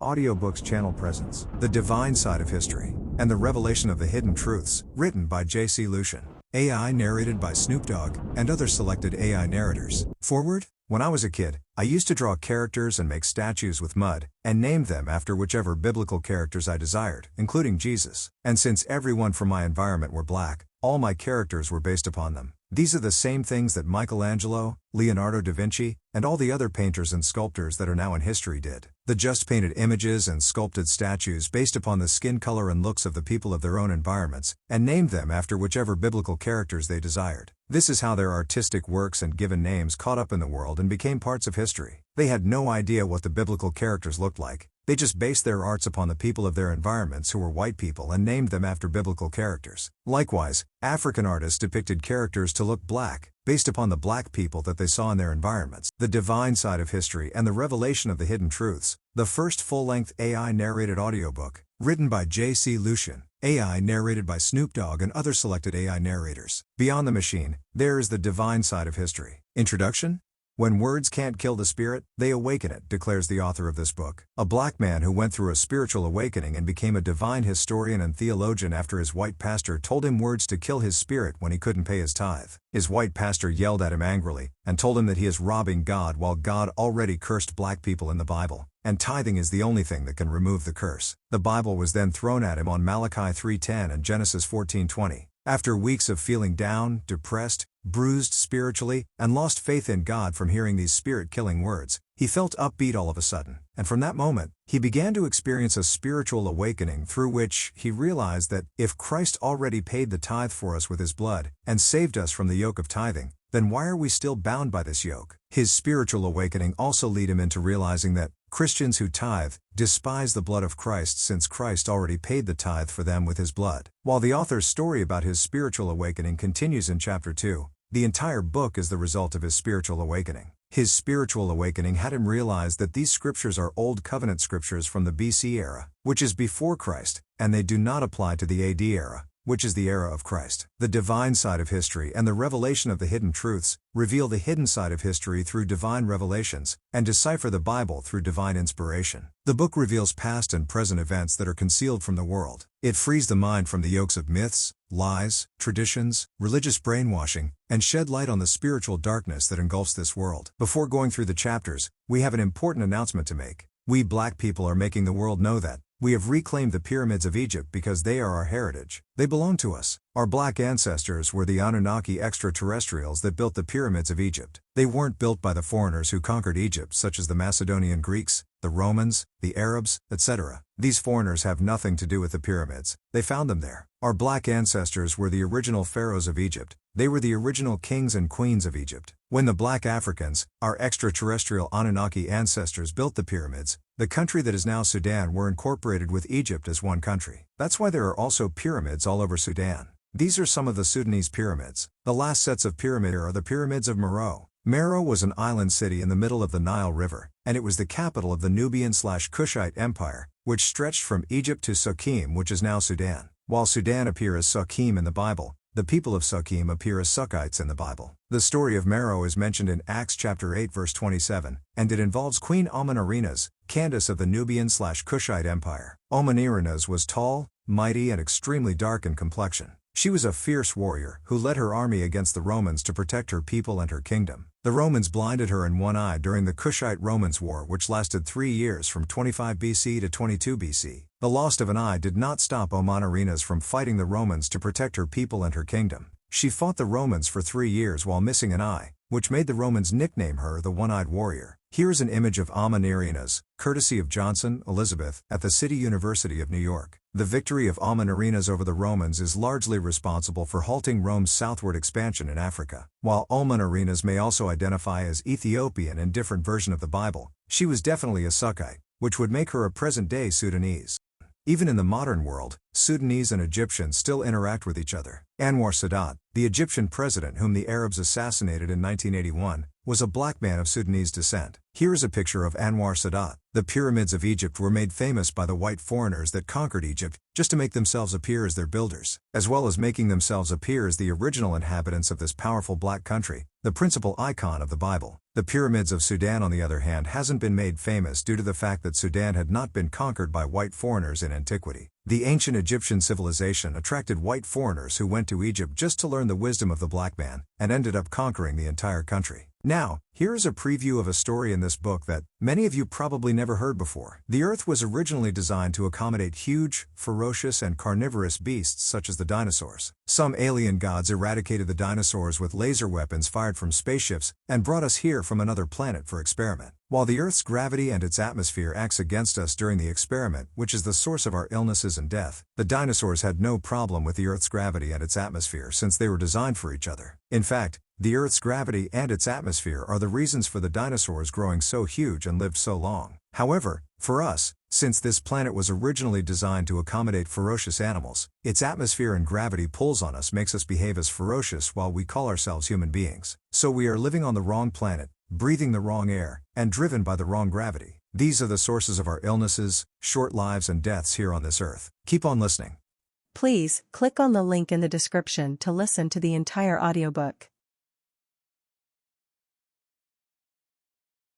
Audiobooks channel presents The Divine Side of History and the Revelation of the Hidden Truths, written by J.C. Lucien. AI narrated by Snoop Dogg and other selected AI narrators. Forward. When I was a kid, I used to draw characters and make statues with mud, and name them after whichever biblical characters I desired, including Jesus. And since everyone from my environment were black, all my characters were based upon them. These are the same things that Michelangelo, Leonardo da Vinci, and all the other painters and sculptors that are now in history did. They just painted images and sculpted statues based upon the skin color and looks of the people of their own environments, and named them after whichever biblical characters they desired. This is how their artistic works and given names caught up in the world and became parts of history. They had no idea what the biblical characters looked like. They just based their arts upon the people of their environments who were white people and named them after biblical characters. Likewise, African artists depicted characters to look black, based upon the black people that they saw in their environments. The Divine Side of History and the Revelation of the Hidden Truths, the first full-length AI-narrated audiobook, written by J.C. Lucien, AI narrated by Snoop Dogg and other selected AI narrators. Beyond the machine, there is the divine side of history. Introduction? When words can't kill the spirit, they awaken it, declares the author of this book. A black man who went through a spiritual awakening and became a divine historian and theologian after his white pastor told him words to kill his spirit when he couldn't pay his tithe. His white pastor yelled at him angrily, and told him that he is robbing God while God already cursed black people in the Bible, and tithing is the only thing that can remove the curse. The Bible was then thrown at him on Malachi 3:10 and Genesis 14:20. After weeks of feeling down, depressed, bruised spiritually, and lost faith in God from hearing these spirit-killing words, he felt upbeat all of a sudden, and from that moment, he began to experience a spiritual awakening through which he realized that if Christ already paid the tithe for us with his blood, and saved us from the yoke of tithing, then why are we still bound by this yoke? His spiritual awakening also led him into realizing that Christians who tithe despise the blood of Christ since Christ already paid the tithe for them with his blood. While the author's story about his spiritual awakening continues in chapter 2, the entire book is the result of his spiritual awakening. His spiritual awakening had him realize that these scriptures are Old Covenant scriptures from the BC era, which is before Christ, and they do not apply to the AD era, which is the era of Christ. The divine side of history and the revelation of the hidden truths reveal the hidden side of history through divine revelations, and decipher the Bible through divine inspiration. The book reveals past and present events that are concealed from the world. It frees the mind from the yokes of myths, lies, traditions, religious brainwashing, and shed light on the spiritual darkness that engulfs this world. Before going through the chapters, we have an important announcement to make. We black people are making the world know that we have reclaimed the pyramids of Egypt because they are our heritage. They belong to us. Our black ancestors were the Anunnaki extraterrestrials that built the pyramids of Egypt. They weren't built by the foreigners who conquered Egypt, such as the Macedonian Greeks, the Romans, the Arabs, etc. These foreigners have nothing to do with the pyramids. They found them there. Our black ancestors were the original pharaohs of Egypt. They were the original kings and queens of Egypt. When the black Africans, our extraterrestrial Anunnaki ancestors, built the pyramids, the country that is now Sudan were incorporated with Egypt as one country. That's why there are also pyramids all over Sudan. These are some of the Sudanese pyramids. The last sets of pyramids are the pyramids of Meroe. Meroe was an island city in the middle of the Nile River, and it was the capital of the Nubian/Kushite Empire, which stretched from Egypt to Sukkim, which is now Sudan. While Sudan appear as Sukkim in the Bible, the people of Sukkim appear as Sukkites in the Bible. The story of Meroe is mentioned in Acts chapter 8 verse 27, and it involves Queen Amon-Arenas, Candace of the Nubian/Kushite Empire. Amon-Arenas was tall, mighty, and extremely dark in complexion. She was a fierce warrior who led her army against the Romans to protect her people and her kingdom. The Romans blinded her in one eye during the Kushite-Romans War, which lasted 3 years from 25 BC to 22 BC. The loss of an eye did not stop Amon-Arenas from fighting the Romans to protect her people and her kingdom. She fought the Romans for 3 years while missing an eye, which made the Romans nickname her the One-Eyed Warrior. Here's an image of Amon-Arenas, courtesy of Johnson, Elizabeth, at the City University of New York. The victory of Amon-Arenas over the Romans is largely responsible for halting Rome's southward expansion in Africa. While Amon-Arenas may also identify as Ethiopian in different version of the Bible, she was definitely a Sukkite, which would make her a present-day Sudanese. Even in the modern world, Sudanese and Egyptians still interact with each other. Anwar Sadat, the Egyptian president whom the Arabs assassinated in 1981, was a black man of Sudanese descent. Here is a picture of Anwar Sadat. The pyramids of Egypt were made famous by the white foreigners that conquered Egypt, just to make themselves appear as their builders, as well as making themselves appear as the original inhabitants of this powerful black country, the principal icon of the Bible. The pyramids of Sudan, on the other hand, hasn't been made famous due to the fact that Sudan had not been conquered by white foreigners in antiquity. The ancient Egyptian civilization attracted white foreigners who went to Egypt just to learn the wisdom of the black man, and ended up conquering the entire country. Now, here is a preview of a story in this book that many of you probably never heard before. The Earth was originally designed to accommodate huge, ferocious, and carnivorous beasts such as the dinosaurs. Some alien gods eradicated the dinosaurs with laser weapons fired from spaceships and brought us here from another planet for experiment. While the Earth's gravity and its atmosphere acts against us during the experiment, which is the source of our illnesses and death, the dinosaurs had no problem with the Earth's gravity and its atmosphere since they were designed for each other. In fact, the Earth's gravity and its atmosphere are the reasons for the dinosaurs growing so huge and lived so long. However, for us, since this planet was originally designed to accommodate ferocious animals, its atmosphere and gravity pulls on us makes us behave as ferocious while we call ourselves human beings. So we are living on the wrong planet, breathing the wrong air, and driven by the wrong gravity. These are the sources of our illnesses, short lives, and deaths here on this Earth. Keep on listening. Please, click on the link in the description to listen to the entire audiobook.